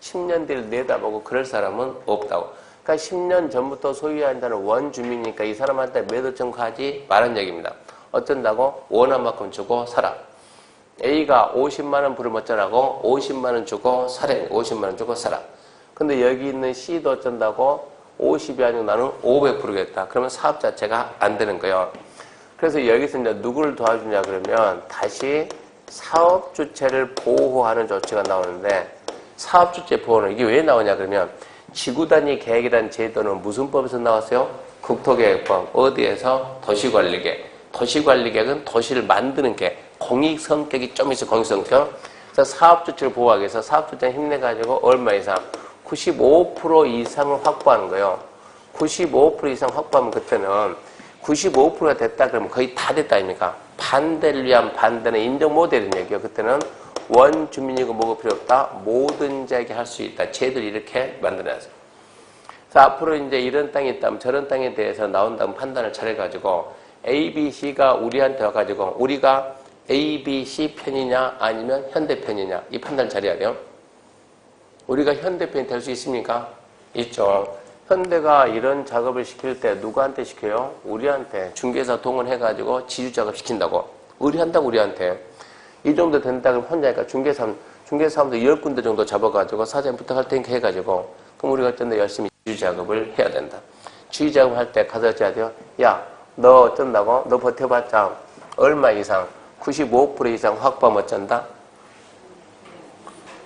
10년 뒤를 내다보고 그럴 사람은 없다고. 그러니까 10년 전부터 소유한다는 원주민이니까 이 사람한테 매도 청구하지 말은 얘기입니다. 어쩐다고? 원한 만큼 주고 사라. A가 50만 원 부르면 어쩌라고? 50만 원 주고 사래. 50만 원 주고 사라. 근데 여기 있는 C도 어쩐다고? 50이 아니고 나는 500 부르겠다. 그러면 사업 자체가 안 되는 거예요. 그래서 여기서 이제 누구를 도와주냐 그러면 다시 사업 주체를 보호하는 조치가 나오는데 사업 주체 보호는 이게 왜 나오냐 그러면 지구 단위 계획이라는 제도는 무슨 법에서 나왔어요? 국토계획법. 어디에서? 도시관리계획. 도시관리계획은 도시를 만드는 게 공익 성격이 좀 있어. 공익 성격. 그래서 사업 주체를 보호하기 위해서 사업 주체를 힘내가지고 얼마 이상? 95% 이상을 확보하는 거예요. 95% 이상 확보하면 그때는 95%가 됐다 그러면 거의 다 됐다 아닙니까? 반대를 위한 반대는 인정 못되는 얘기예요. 그때는 원주민이고 뭐고 필요 없다. 모든 자에게 할 수 있다. 쟤들 이렇게 만들어놨어요. 그래서 앞으로 이제 이런 땅이 있다면 저런 땅에 대해서 나온다면 판단을 잘해가지고 A, B, C가 우리한테 와가지고 우리가 A, B, C 편이냐 아니면 현대편이냐 이 판단을 잘해야 돼요. 우리가 현대편이 될 수 있습니까? 있죠. 현대가 이런 작업을 시킬 때 누구한테 시켜요? 우리한테 중개사 동원해가지고 지주작업 시킨다고. 의뢰한다고 우리한테. 이 정도 된다 그러면 혼자니까 중개사람도 10군데 정도 잡아가지고 사장 부탁할 테니까 해가지고 그럼 우리가 어쩐다 열심히 지주작업을 해야 된다. 지주작업 할 때 가서 어찌해야 돼요? 야, 너 어쩐다고? 너 버텨봤자 얼마 이상? 95% 이상 확보하면 어쩐다?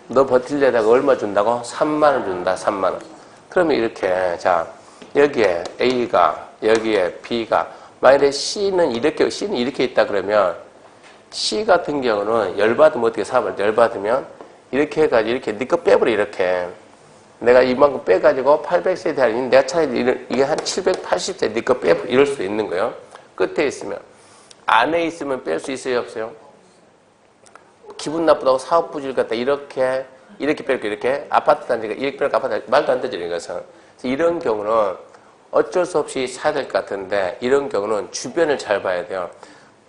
너 버틸려다가 얼마 준다고? 3만 원 준다. 3만 원. 그러면 이렇게 자 여기에 A가 여기에 B가 만약에 C는 이렇게 있다 그러면 C 같은 경우는 열받으면 어떻게 사업을 열받으면 이렇게 해가지고 이렇게 네 거 빼버려. 이렇게 내가 이만큼 빼가지고 800세대 아닌 내가 차라리 이게 한 780세대 네 거 빼버려. 이럴 수 있는 거예요. 끝에 있으면 안에 있으면 뺄 수 있어요 없어요? 기분 나쁘다고 사업 부지를 갖다 이렇게 뺄 거 이렇게 아파트 단지가 이렇게 뺄 거 아파트 말도 안 되죠. 이것은 이런 경우는 어쩔 수 없이 사야 될 것 같은데 이런 경우는 주변을 잘 봐야 돼요.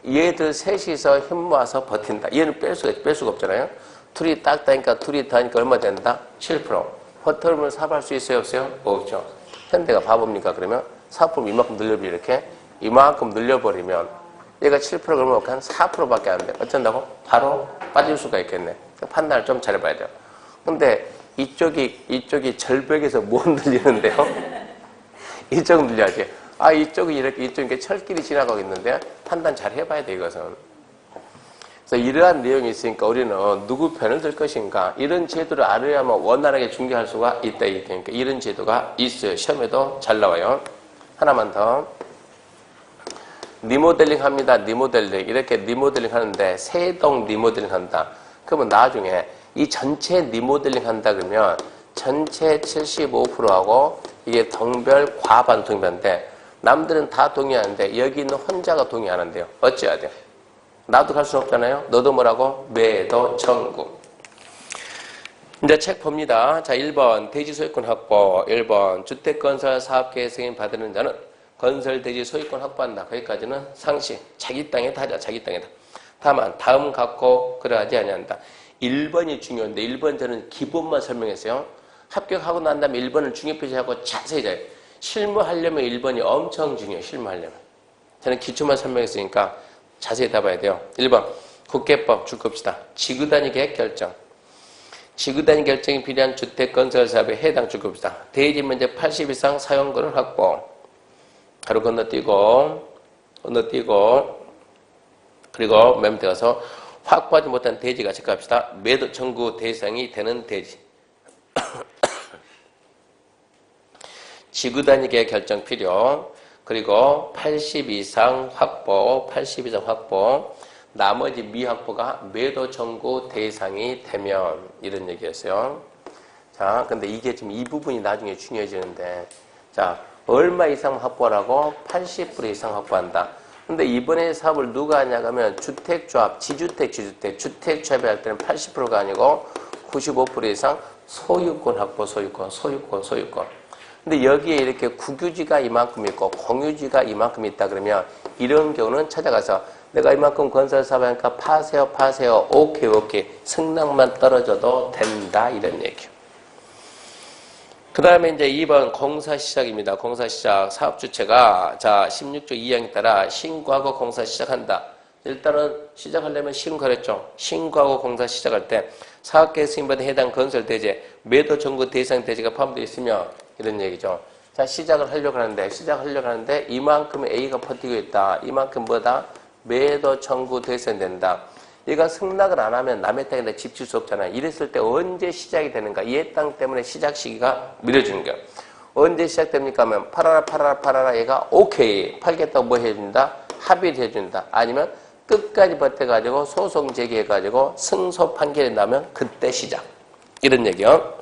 얘들 셋이서 힘 모아서 버틴다. 얘는 뺄 수가 없잖아요. 둘이 딱 다니까 둘이 다니까 얼마 된다? 7%. 버터를 사업할 수 있어요 없어요? 없죠. 현대가 바보입니까? 그러면 사업품 이만큼 늘려버리면 이렇게 이만큼 늘려버리면 얘가 7% 그러면 한 4%밖에 안 돼. 어쩐다고? 바로 빠질 수가 있겠네. 판단을 좀 잘해봐야 돼요. 근데 이쪽이 절벽에서 못 늘리는데요? 이쪽은 늘려야지. 아, 이쪽이 이쪽이 철길이 지나가고 있는데 판단 잘 해봐야 돼, 이것은. 그래서 이러한 내용이 있으니까 우리는 누구 편을 들 것인가 이런 제도를 알아야만 원활하게 중개할 수가 있다. 그러니까 이런 제도가 있어요. 시험에도 잘 나와요. 하나만 더. 리모델링 합니다. 리모델링. 이렇게 리모델링 하는데 세동 리모델링 한다. 그러면 나중에 이 전체 리모델링 한다 그러면 전체 75%하고 이게 동별 과반 동의인데 남들은 다 동의하는데 여기 있는 혼자가 동의 안 한대요. 어찌해야 돼요? 나도 갈 수는 없잖아요. 너도 뭐라고? 매도 청구. 이제 책 봅니다. 자, 1번 대지 소유권 확보. 1번 주택건설 사업계획 승인 받는 자는 건설 대지 소유권 확보한다. 거기까지는 상식. 자기 땅에다 하자. 자기 땅에다. 다만 다음 갖고 그러하지 아니한다. 1번이 중요한데 1번 저는 기본만 설명했어요. 합격하고 난 다음에 1번을 중요표시하고 자세히 잘 실무하려면 1번이 엄청 중요해요. 실무하려면. 저는 기초만 설명했으니까 자세히 답해야 돼요. 1번 국계법 줄 겁시다. 지구단위 계획 결정. 지구단위 결정이 필요한 주택건설사업에 해당 줄 겁시다. 대지 면적 80 이상 사용권을 확보. 바로 건너뛰고 그리고 맨 밑에 가서 확보하지 못한 대지가 체크합시다. 매도 청구 대상이 되는 대지. 지구단위 계획 결정 필요. 그리고 80 이상 확보, 80 이상 확보. 나머지 미확보가 매도 청구 대상이 되면 이런 얘기였어요. 자, 근데 이게 지금 이 부분이 나중에 중요해지는데, 자, 얼마 이상 확보라고? 80% 이상 확보한다. 근데 이번에 사업을 누가 하냐고 하면 주택조합, 지주택, 주택조합이 할 때는 80%가 아니고 95% 이상 소유권 확보, 소유권. 근데 여기에 이렇게 국유지가 이만큼 있고 공유지가 이만큼 있다 그러면 이런 경우는 찾아가서 내가 이만큼 건설사업 하니까 파세요. 오케이. 승낙만 떨어져도 된다. 이런 얘기요. 그 다음에 이제 2번 공사 시작입니다. 공사 시작. 사업 주체가 자 16조 2항에 따라 신고하고 공사 시작한다. 일단은 시작하려면 신고했죠. 신고하고 공사 시작할 때 사업계획 승인받은 해당 건설 대지, 매도 청구 대상 대지가 포함되어 있으면 이런 얘기죠. 자 시작을 하려고 하는데 이만큼 A가 버티고 있다. 이만큼 뭐다? 매도 청구 대상 된다. 얘가 승낙을 안 하면 남의 땅에 집 질 수 없잖아요. 이랬을 때 언제 시작이 되는가? 얘 땅 때문에 시작 시기가 미뤄지는 거예요. 언제 시작됩니까? 하면 팔아라. 얘가 오케이. 팔겠다고 뭐 해준다? 합의를 해준다. 아니면 끝까지 버텨가지고 소송 제기해가지고 승소 판결이 나면 그때 시작. 이런 얘기요.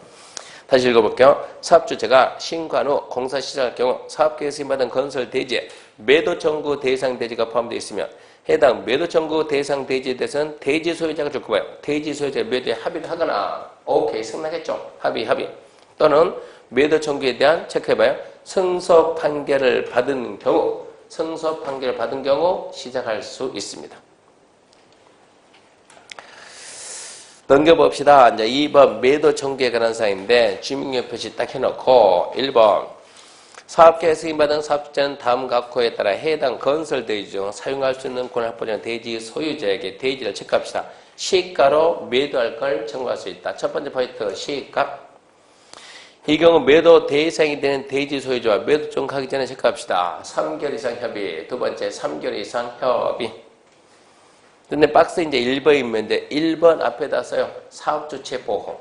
다시 읽어볼게요. 사업주체가 신고한 후 공사 시작할 경우 사업계획 승인받은 건설 대지에 매도 청구 대상 대지가 포함되어 있으면 해당 매도 청구 대상 대지에 대해서는 대지 소유자가 줄 거예요. 대지 소유자 매도에 합의를 하거나 오케이 승낙했죠. 합의 또는 매도 청구에 대한 체크해봐요. 승소 판결을 받은 경우 시작할 수 있습니다. 넘겨봅시다. 이제 2번 매도 청구에 관한 사항인데 주민등록 표시 딱 해놓고 1번 사업계획 승인받은 사업주체는 다음 각호에 따라 해당 건설 대지 중 사용할 수 있는 권을 확보하는 대지 소유자에게 대지를 체크합시다. 시가로 매도할 걸 청구할 수 있다. 첫 번째 포인트 시가. 이 경우 매도 대상이 되는 대지 소유자와 매도 청구하기 전에 체크합시다. 3개월 이상 협의. 두 번째 3개월 이상 협의. 근데 박스 이제 1번이면 1번 앞에다 써요. 사업주체 보호.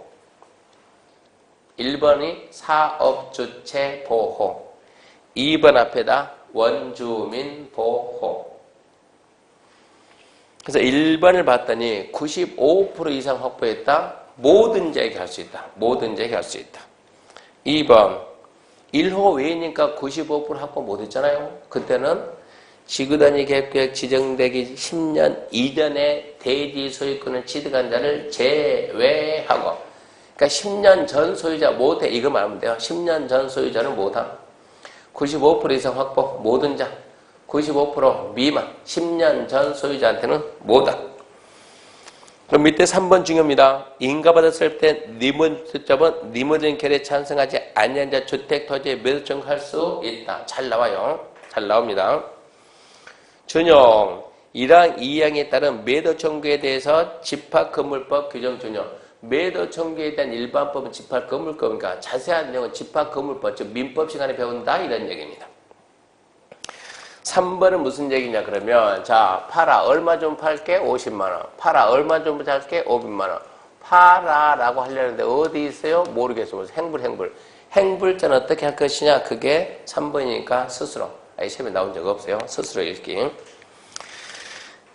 1번이 사업주체 보호. 2번 앞에다 원주민 보호. 그래서 1번을 봤더니 95% 이상 확보했다. 뭐든지 할 수 있다. 2번 1호 외니까 95% 확보 못했잖아요. 그때는 지구단위 계획 지정되기 10년 이전에 대지 소유권을 취득한 자를 제외하고, 그러니까 10년 전 소유자 못해 이거 말하면 돼요. 10년 전 소유자는 못함. 95% 이상 확보 모든 자, 95% 미만 10년 전 소유자한테는 못함. 그럼 밑에 3번 중요합니다. 인가받았을 때 니모진 결에 찬성하지 아니한 자 주택 토지에 매도 청구할 수 있다. 잘 나와요. 잘 나옵니다. 준용 1항 2항에 따른 매도 청구에 대해서 집합건물법 규정 준용. 매도 청구에 대한 일반법은 집합건물법이니까 자세한 내용은 집합건물법, 즉 민법 시간에 배운다 이런 얘기입니다. 3번은 무슨 얘기냐 그러면 자 팔아 얼마 좀 팔게 50만원, 팔아 얼마 좀 팔게 500만원, 팔아라고 하려는데 어디 있어요? 모르겠어요. 행불자는 어떻게 할 것이냐, 그게 3번이니까 스스로. 시험에 나온 적 없어요. 스스로 읽기.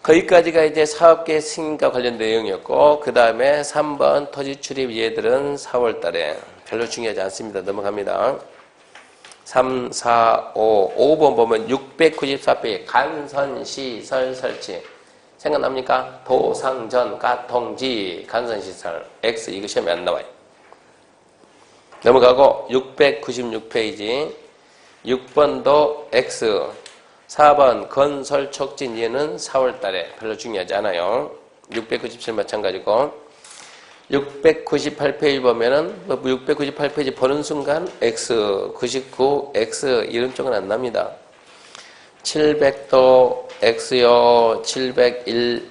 거기까지가 이제 사업계획 승인과 관련 내용이었고, 그 다음에 3번 토지 출입 얘들은 4월 달에 별로 중요하지 않습니다. 넘어갑니다. 3, 4, 5번 보면 694페이지 간선시설 설치. 생각납니까? 도상전, 가통지, 간선시설. X 이거 시험에 안 나와요. 넘어가고 696페이지 6번도 X. 4번 건설 촉진 얘는 4월 달에 별로 중요하지 않아요. 697 마찬가지고 698페이지 보면은 698페이지 보는 순간 X, 99, X 이런 쪽은 안 납니다. 700도 X요, 701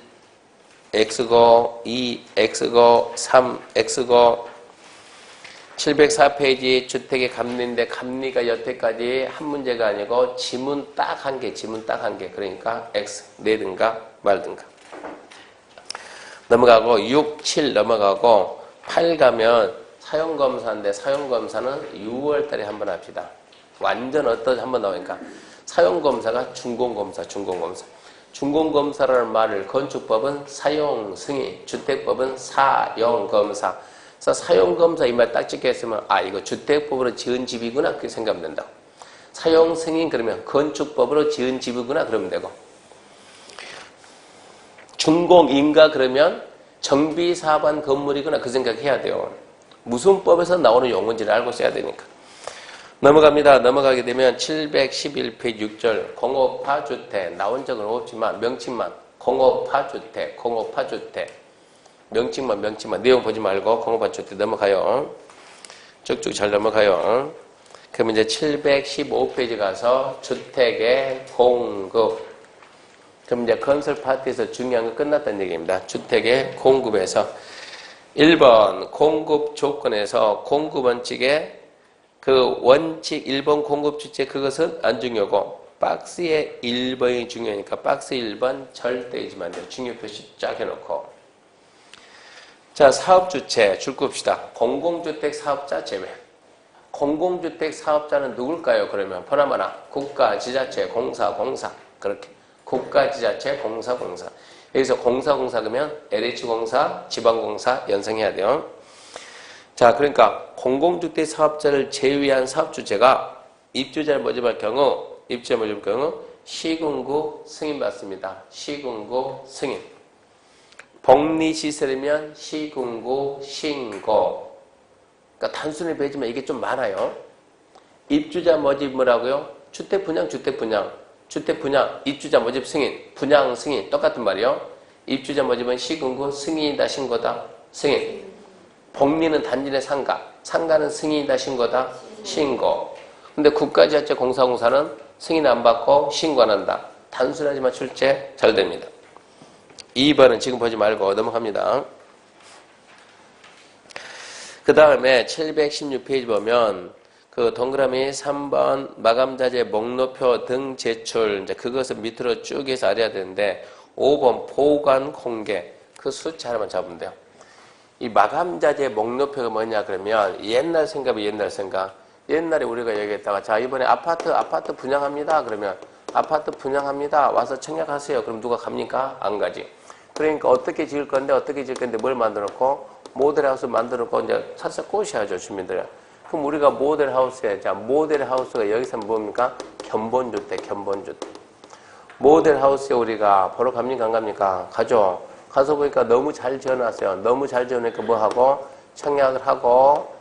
X고, 2 X고, 3 X고, 704페이지 주택의 감리인데 감리가 여태까지 한 문제가 아니고 지문 딱 한 개, 지문 딱 한 개. 그러니까 X, 내든가 말든가. 넘어가고 6, 7 넘어가고 8 가면 사용검사인데 사용검사는 6월 달에 한번 합시다. 완전 어떤 한번 나오니까 사용검사가 준공검사, 준공검사. 준공검사라는 말을 건축법은 사용 승인, 주택법은 사용검사. 그래서 사용검사 이 말 딱 찍혀있으면 아 이거 주택법으로 지은 집이구나 그렇게 생각하면 된다. 사용 승인 그러면 건축법으로 지은 집이구나 그러면 되고 준공인가 그러면 정비사반 건물이구나 그 생각해야 돼요. 무슨 법에서 나오는 용어인지를 알고 써야 되니까. 넘어갑니다. 넘어가게 되면 711페이지 6절 공업화 주택 나온 적은 없지만 명칭만 공업화 주택, 공업화 주택 명칭만 내용 보지 말고 공업화 주택 넘어가요. 쭉쭉 잘 넘어가요. 그럼 이제 715페이지 가서 주택의 공급. 그럼 이제 건설 파트에서 중요한 거 끝났다는 얘기입니다. 주택의 공급에서 1번 공급 조건에서 공급 원칙에 그 원칙 1번 공급 주체 그것은 안 중요하고 박스에 1번이 중요하니까 박스 1번 절대 잊으면 안 돼요. 중요 표시 쫙 해놓고 자 사업주체 줄 봅시다. 공공주택 사업자 제외. 공공주택 사업자는 누굴까요? 그러면 보나마나 국가, 지자체, 공사 그렇게 국가, 지자체, 공사 여기서 공사 그러면 LH공사, 지방공사 연상해야 돼요. 자, 그러니까 공공주택 사업자를 제외한 사업주체가 입주자를 모집할 경우 시군구 승인받습니다. 시군구 승인. 복리시설이면 시군구 신고. 그러니까 단순히 배지만 이게 좀 많아요. 입주자 모집 뭐라고요? 주택 분양, 입주자 모집 승인, 분양 승인 똑같은 말이요. 입주자 모집은 시군구 승인이다 신고다 승인. 복리는 단지 내 상가는 승인이다 신고다 신고. 근데 국가지자체 공사공사는 승인 안 받고 신고 안 한다. 단순하지만 출제 잘 됩니다. 2번은 지금 보지 말고 넘어갑니다. 그 다음에 716페이지 보면 그 동그라미 3번 마감자재 목록표 등 제출 이제 그것을 밑으로 쭉 해서 알아야 되는데 5번 보관 공개 그 숫자 하나만 잡으면 돼요. 이 마감자재 목록표가 뭐냐 그러면 옛날 생각 옛날에 우리가 얘기했다가 자 이번에 아파트 분양합니다 그러면 아파트 분양합니다 와서 청약하세요 그럼 누가 갑니까? 안 가지. 그러니까 어떻게 지을 건데 뭘 만들어 놓고 모델하우스 만들어 놓고 이제 살짝 꼬셔야죠 주민들이. 그럼 우리가 모델하우스에 자 모델하우스가 여기서 뭡니까? 견본주택 모델하우스에 우리가 보러 갑니까 안 갑니까? 가죠. 가서 보니까 너무 잘 지어놨어요. 너무 잘 지어놓으니까 뭐하고 청약을 하고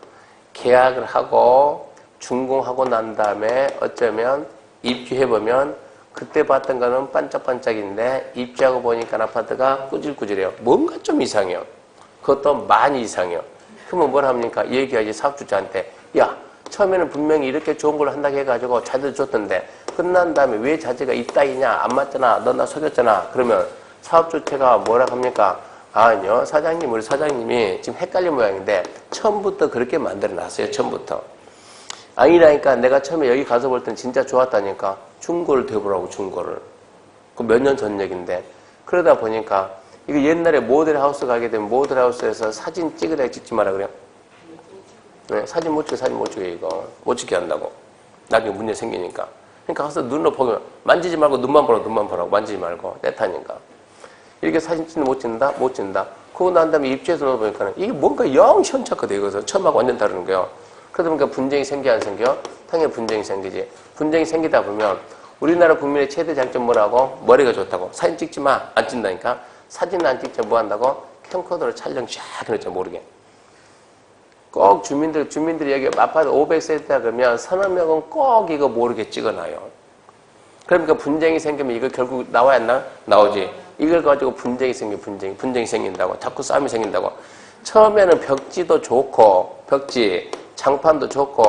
계약을 하고 준공하고 난 다음에 어쩌면 입주해보면 그때 봤던 거는 반짝반짝인데 입주하고 보니까 아파트가 꾸질꾸질해요. 뭔가 좀 이상해요. 그것도 많이 이상해요. 그러면 뭘 합니까? 얘기하지 사업주자한테 야 처음에는 분명히 이렇게 좋은 걸 한다고 해가지고 자재도 줬던데 끝난 다음에 왜 자재가 이따위냐 안 맞잖아 너 나 속였잖아 그러면 사업주체가 뭐라 합니까? 아니요 사장님 우리 사장님이 지금 헷갈린 모양인데 처음부터 그렇게 만들어 놨어요. 처음부터 아니라니까 내가 처음에 여기 가서 볼 땐 진짜 좋았다니까 중고를 대보라고 중고를 그 몇 년 전 얘기인데 그러다 보니까 이거 옛날에 모델하우스 가게 되면 모델하우스에서 사진 찍으라 찍지 마라 그래요. 네, 사진 못 찍어 이거 못 찍게 한다고 나중에 문제 생기니까. 그러니까 가서 눈으로 보면 만지지 말고 눈만 보라고 만지지 말고 떼타니까 이렇게 사진 찍는 못 찍는다. 그거 난 다음에 입주해서 넣어보니까 이게 뭔가 영 현착화돼 이거서 처음하고 완전 다른 거예요. 그러다 보니까 분쟁이 생겨 안 생겨? 당연히 분쟁이 생기지. 분쟁이 생기다 보면 우리나라 국민의 최대 장점 뭐라고? 머리가 좋다고. 사진 찍지 마. 안 찍는다니까. 사진 안 찍자 뭐 한다고? 캠코더로 촬영 쫙 해놓자 모르게. 꼭 주민들이 여기 아파트 500세대다 그러면 서너 명은 꼭 이거 모르게 찍어놔요. 그러니까 분쟁이 생기면 이거 결국 나와야 했나? 나오지. 이걸 가지고 분쟁이 생긴다고. 자꾸 싸움이 생긴다고. 처음에는 벽지도 좋고, 벽지, 장판도 좋고,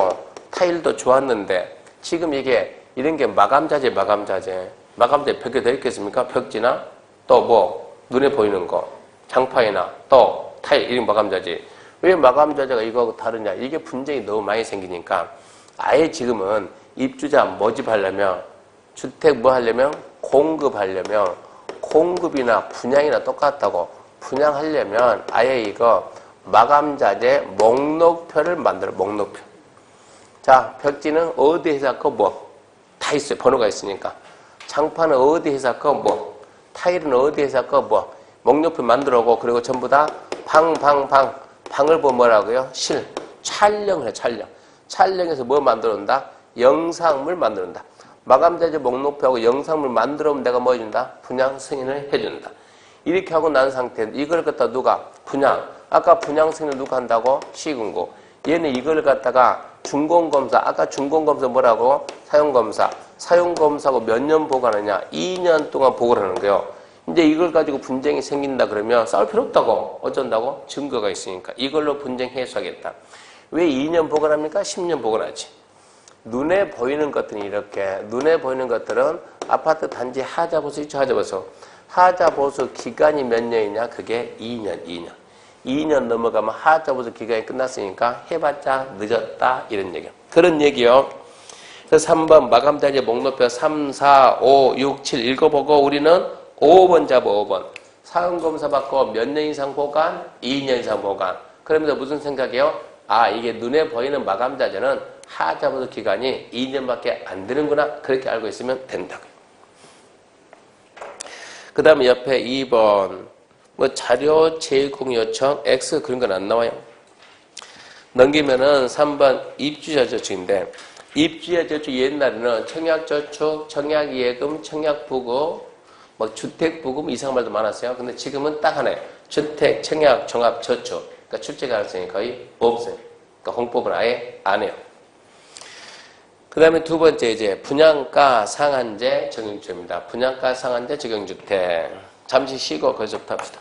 타일도 좋았는데, 지금 이게, 이런 게 마감자재. 마감자재 벽에 되어 있겠습니까? 벽지나, 또 뭐, 눈에 보이는 거, 장판이나, 또 타일, 이런 마감자재. 왜 마감자재가 이거하고 다르냐? 이게 분쟁이 너무 많이 생기니까, 아예 지금은 입주자 모집하려면, 주택 뭐 하려면, 공급하려면, 공급이나 분양이나 똑같다고, 분양하려면 아예 이거 마감자재 목록표를 만들어. 목록표. 자, 벽지는 어디 회사 거 뭐 다 있어요. 번호가 있으니까. 장판은 어디 회사 거 뭐, 타일은 어디 회사 거 뭐, 목록표 만들어오고, 그리고 전부 다 방을 보면 뭐라고요? 촬영을 해. 촬영해서 뭐 만들어온다? 영상물 만들어온다. 마감자재 목록표하고 영상물 만들어오면 내가 뭐 해준다? 분양 승인을 해준다. 이렇게 하고 난 상태인데, 이걸 갖다 누가? 분양. 아까 분양 승인을 누가 한다고? 시군구. 얘는 이걸 갖다가 준공검사. 아까 준공검사 뭐라고? 사용검사. 사용검사하고 몇 년 보관하냐? 2년 동안 보고를 하는 거예요. 이제 이걸 가지고 분쟁이 생긴다 그러면 싸울 필요 없다고. 어쩐다고? 증거가 있으니까. 이걸로 분쟁 해소하겠다. 왜 2년 보관합니까? 10년 보관하지. 눈에 보이는 것들은 이렇게. 눈에 보이는 것들은 아파트 단지 하자보수 있죠? 하자보수 기간이 몇 년이냐? 그게 2년. 2년 넘어가면 하자보수 기간이 끝났으니까 해봤자 늦었다. 이런 얘기야. 그런 얘기요. 그래서 3번 마감자재 목록표 3, 4, 5, 6, 7 읽어보고 우리는 5번 잡아. 5번. 사용검사 받고 몇 년 이상 보관? 2년 이상 보관. 그러면서 무슨 생각이에요? 아, 이게 눈에 보이는 마감자재는 하자보수 기간이 2년밖에 안 되는구나. 그렇게 알고 있으면 된다고요. 그 다음에 옆에 2번. 뭐 자료 제공 요청 X 그런 건 안 나와요. 넘기면은 3번 입주자 저축인데, 입주자 저축 옛날에는 청약저축, 청약예금, 청약부금, 뭐 주택부금 이상한 말도 많았어요. 근데 지금은 딱 하나예요. 주택, 청약, 종합저축. 그러니까 출제 가능성이 거의 없어요. 그러니까 홍법은 아예 안 해요. 그 다음에 두 번째 이제 분양가 상한제 적용주택입니다. 분양가 상한제 적용주택. 잠시 쉬고 거기서부터 합시다.